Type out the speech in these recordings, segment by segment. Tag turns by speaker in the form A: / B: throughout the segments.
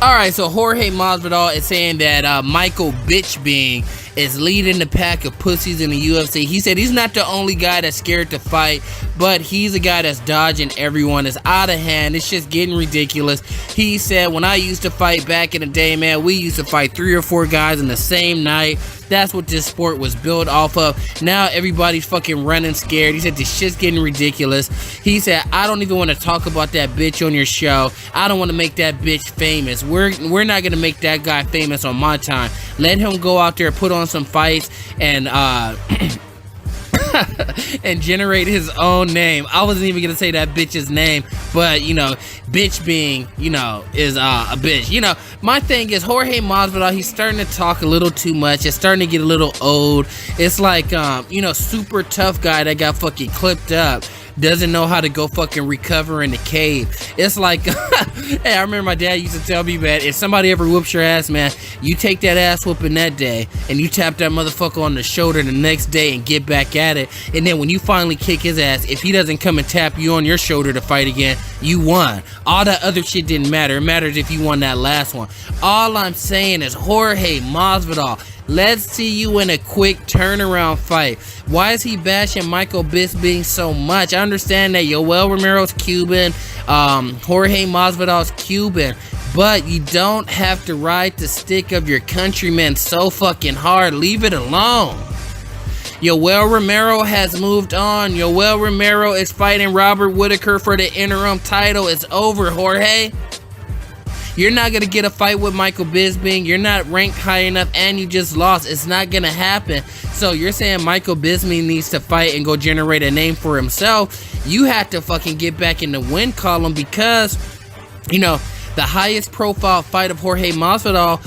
A: Alright, so Jorge Masvidal is saying that Michael Bitchbing is leading the pack of pussies in the UFC. He said he's not the only guy that's scared to fight, but he's a guy that's dodging everyone. It's out of hand. It's just getting ridiculous. He said, when I used to fight back in the day, man, we used to fight 3 or 4 guys in the same night. That's what this sport was built off of. Now everybody's fucking running scared. He said this shit's getting ridiculous. He said, I don't even want to talk about that bitch on your show. I don't want to make that bitch famous. We're not gonna make that guy famous on my time. Let him go out there, put on some fights, and and generate his own name. I wasn't even gonna say that bitch's name, but you know, Bitchbing, you know, is a bitch. You know, my thing is Jorge Masvidal, he's starting to talk a little too much. It's starting to get a little old. It's like you know, super tough guy that got fucking clipped up doesn't know how to go fucking recover in the cave. It's like hey, I remember my dad used to tell me, man, if somebody ever whoops your ass, man, you take that ass whooping that day and you tap that motherfucker on the shoulder the next day and get back at it, and then when you finally kick his ass, if he doesn't come and tap you on your shoulder to fight again, you won. All that other shit didn't matter. It matters if you won that last one. All I'm saying is Jorge Masvidal, let's see you in a quick turnaround fight. Why is he bashing Michael Bisping so much? I understand that Yoel Romero's Cuban, Jorge Masvidal's Cuban, but you don't have to ride the stick of your countrymen so fucking hard. Leave it alone. Yoel Romero has moved on. Yoel Romero is fighting Robert Whittaker for the interim title. It's over, Jorge. You're not going to get a fight with Michael Bisping. You're not ranked high enough and you just lost. It's not going to happen. So you're saying Michael Bisping needs to fight and go generate a name for himself. You have to fucking get back in the win column because, you know, the highest profile fight of Jorge Masvidal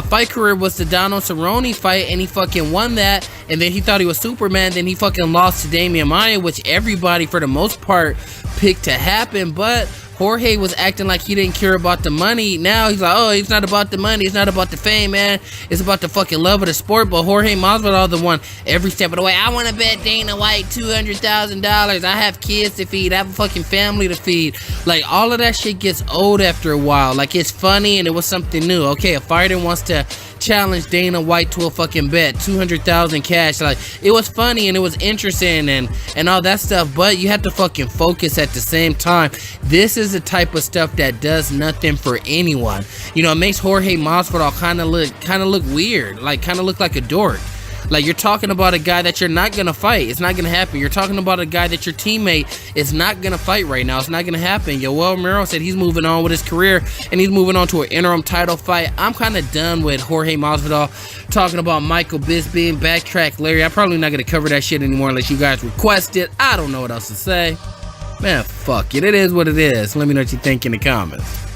A: fight career was the Donald Cerrone fight, and he fucking won that, and then he thought he was Superman. Then he fucking lost to Damian Maia, which everybody for the most part picked to happen, but Jorge was acting like he didn't care about the money. Now he's like, oh, it's not about the money, it's not about the fame, man, it's about the fucking love of the sport. But Jorge Masvidal the one every step of the way. I want to bet Dana White $200,000. I have kids to feed, I have a fucking family to feed. Like, all of that shit gets old after a while. Like, it's funny and it was something new. Okay, a fighter wants to challenge Dana White to a fucking bet, $200,000 cash. Like, it was funny and it was interesting and all that stuff, but you have to fucking focus at the same time. This is the type of stuff that does nothing for anyone. You know, it makes Jorge Masvidal kind of look weird, like kind of look like a dork. Like, you're talking about a guy that you're not gonna fight. It's not gonna happen. You're talking about a guy that your teammate is not gonna fight right now. It's not gonna happen. Yoel Romero said he's moving on with his career and he's moving on to an interim title fight. I'm kind of done with Jorge Masvidal talking about Michael Bisping. Backtrack, Larry. I'm probably not gonna cover that shit anymore unless you guys request it. I don't know what else to say. Man, fuck it. It is what it is. Let me know what you think in the comments.